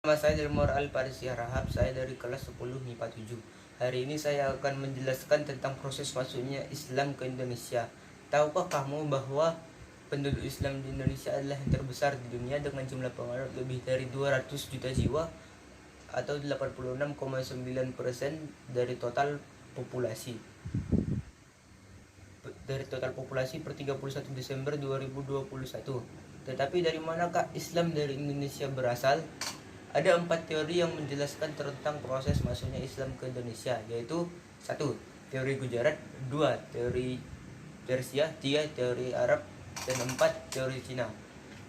Nama saya Delmor Al-Parisi Rahab, saya dari kelas 10 MIPA 7. Hari ini saya akan menjelaskan tentang proses masuknya Islam ke Indonesia. Tahukah kamu bahwa penduduk Islam di Indonesia adalah yang terbesar di dunia dengan jumlah penganut lebih dari 200 juta jiwa atau 86,9% dari total populasi. Per 31 Desember 2021. Tetapi dari manakah Islam dari Indonesia berasal? Ada 4 teori yang menjelaskan tentang proses masuknya Islam ke Indonesia, yaitu 1. Teori Gujarat, 2. Teori Persia, 3. Teori Arab, dan 4. Teori Cina.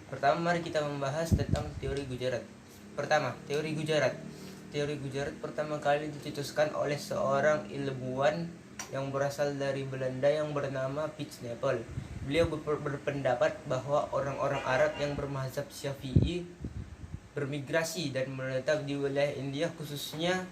Pertama, mari kita membahas tentang teori Gujarat. Pertama, teori Gujarat. Teori Gujarat pertama kali dicetuskan oleh seorang ilmuwan yang berasal dari Belanda yang bernama Piet Napel. Beliau berpendapat bahwa orang-orang Arab yang bermazhab Syafi'i bermigrasi dan menetap di wilayah India, khususnya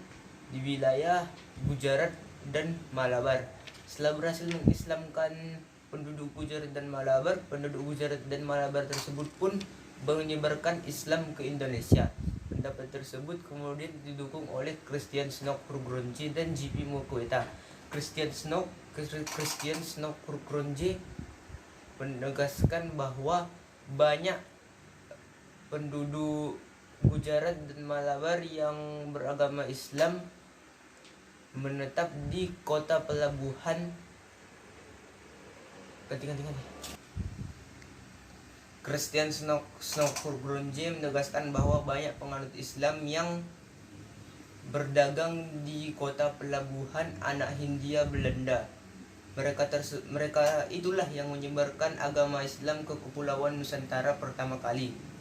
di wilayah Gujarat dan Malabar. Setelah berhasil mengislamkan penduduk Gujarat dan Malabar, penduduk Gujarat dan Malabar tersebut pun menyebarkan Islam ke Indonesia. Pendapat tersebut kemudian didukung oleh Christian Snook Kurkronje dan J.P. Moqueta. Christian Snook Kurkronje menegaskan bahwa banyak penduduk Gujarat dan Malabar yang beragama Islam menetap di kota pelabuhan. Christian Snook Kurkronje menegaskan bahwa banyak penganut Islam yang berdagang di kota pelabuhan anak Hindia Belanda. Mereka itulah yang menyebarkan agama Islam ke Kepulauan Nusantara pertama kali.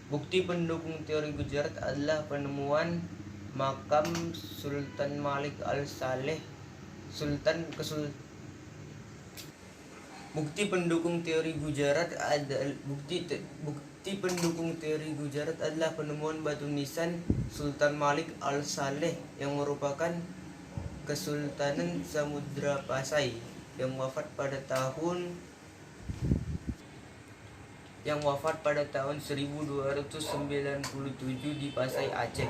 Bukti pendukung teori Gujarat adalah penemuan makam Sultan Malik Al-Saleh, Bukti pendukung teori Gujarat adalah penemuan batu nisan Sultan Malik Al-Saleh yang merupakan Kesultanan Samudra Pasai yang wafat pada tahun 1297 di Pasai, Aceh.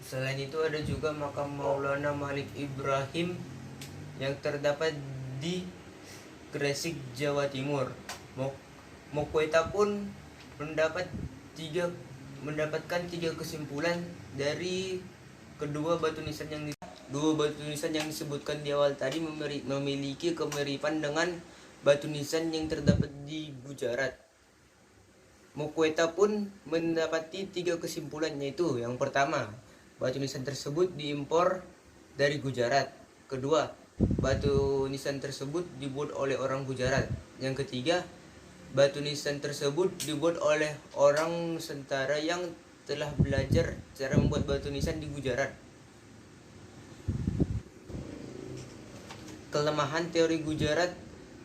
Selain itu ada juga makam Maulana Malik Ibrahim yang terdapat di Gresik, Jawa Timur. Moqueta pun mendapatkan tiga kesimpulan dari kedua batu nisan yang disebutkan di awal tadi memiliki kemiripan dengan batu nisan yang terdapat di Gujarat. Moqueta pun mendapati tiga kesimpulan, yaitu yang pertama, batu nisan tersebut diimpor dari Gujarat. Kedua, batu nisan tersebut dibuat oleh orang Gujarat. Yang ketiga, batu nisan tersebut dibuat oleh orang Nusantara yang telah belajar cara membuat batu nisan di Gujarat. Kelemahan teori Gujarat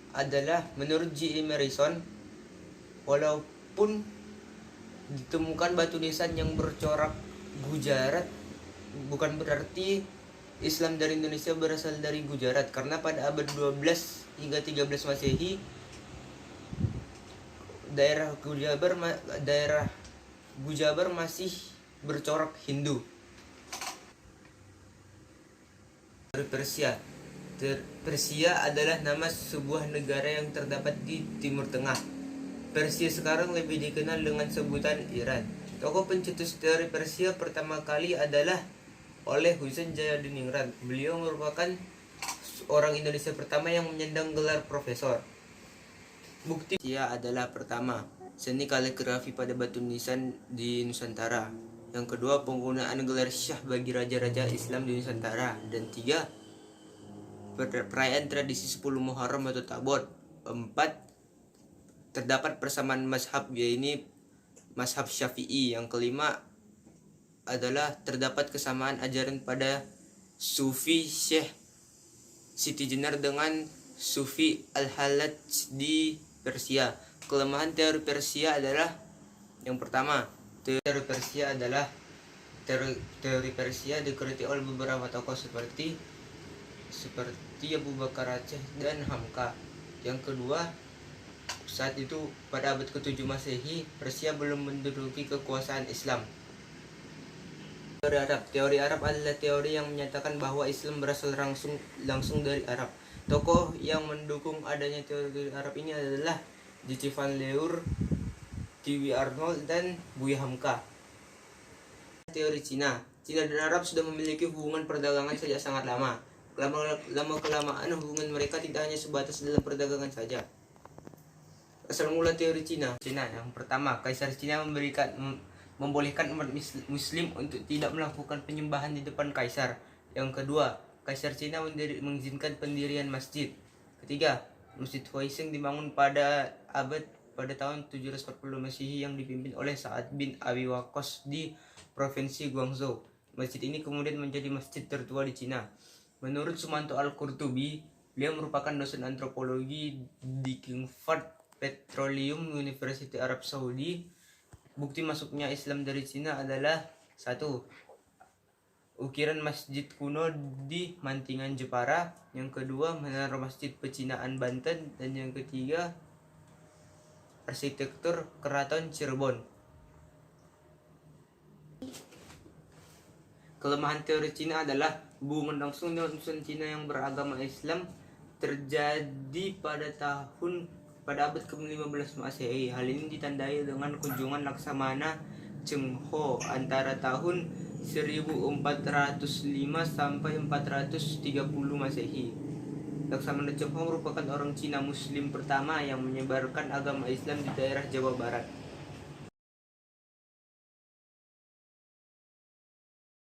adalah menurut J. Emerson, walaupun ditemukan batu nisan yang bercorak Gujarat, bukan berarti Islam dari Indonesia berasal dari Gujarat, karena pada abad 12 hingga 13 Masehi daerah Gujabar masih bercorak Hindu. Persia adalah nama sebuah negara yang terdapat di Timur Tengah. Persia sekarang lebih dikenal dengan sebutan Iran. Tokoh pencetus teori Persia pertama kali adalah oleh Husain Jayadiningrat. Beliau merupakan orang Indonesia pertama yang menyandang gelar profesor. Bukti Persia adalah pertama, seni kaligrafi pada batu nisan di Nusantara. Yang kedua, penggunaan gelar syah bagi raja-raja Islam di Nusantara. Dan 3, perayaan tradisi 10 Muharram atau Takbir. 4, terdapat persamaan mazhab, yaitu mazhab Syafi'i. Yang kelima adalah terdapat kesamaan ajaran pada Sufi Syekh Siti Jenar dengan Sufi Al-Hallaj di Persia. Kelemahan teori Persia adalah yang pertama, teori Persia dikritik oleh beberapa tokoh seperti Abu Bakar Aceh dan Hamka. Yang kedua, Saat itu pada abad ke-7 Masehi, Persia belum menduduki kekuasaan Islam. Teori Arab adalah teori yang menyatakan bahwa Islam berasal langsung dari Arab. Tokoh yang mendukung adanya teori Arab ini adalah J.C. Van Leur, T.W. Arnold, dan Buya Hamka. Teori Cina dan Arab sudah memiliki hubungan perdagangan sejak sangat lama. Lama-kelamaan hubungan mereka tidak hanya sebatas dalam perdagangan saja. Asal mula teori Cina yang pertama, Kaisar Cina membolehkan umat Muslim untuk tidak melakukan penyembahan di depan Kaisar. Yang kedua, Kaisar Cina mengizinkan pendirian masjid. Ketiga, Masjid Huaisheng dibangun pada tahun 740 Masehi yang dipimpin oleh Sa'ad bin Abi Waqqas di provinsi Guangzhou. Masjid ini kemudian menjadi masjid tertua di Cina. Menurut Sumanto Al-Qurtubi, beliau merupakan dosen antropologi di Kingsford Petroleum University Arab Saudi. Bukti masuknya Islam dari Cina adalah 1. Ukiran masjid kuno di Mantingan, Jepara. Yang kedua, menara masjid Pecinaan, Banten. Dan yang ketiga, arsitektur keraton Cirebon. Kelemahan teori Cina adalah hubungan langsung dengan utusan Cina yang beragama Islam terjadi pada abad ke-15 Masehi. Hal ini ditandai dengan kunjungan Laksamana Cheng Ho antara tahun 1405 sampai 430 Masehi. Laksamana Cheng Ho merupakan orang Cina Muslim pertama yang menyebarkan agama Islam di daerah Jawa Barat.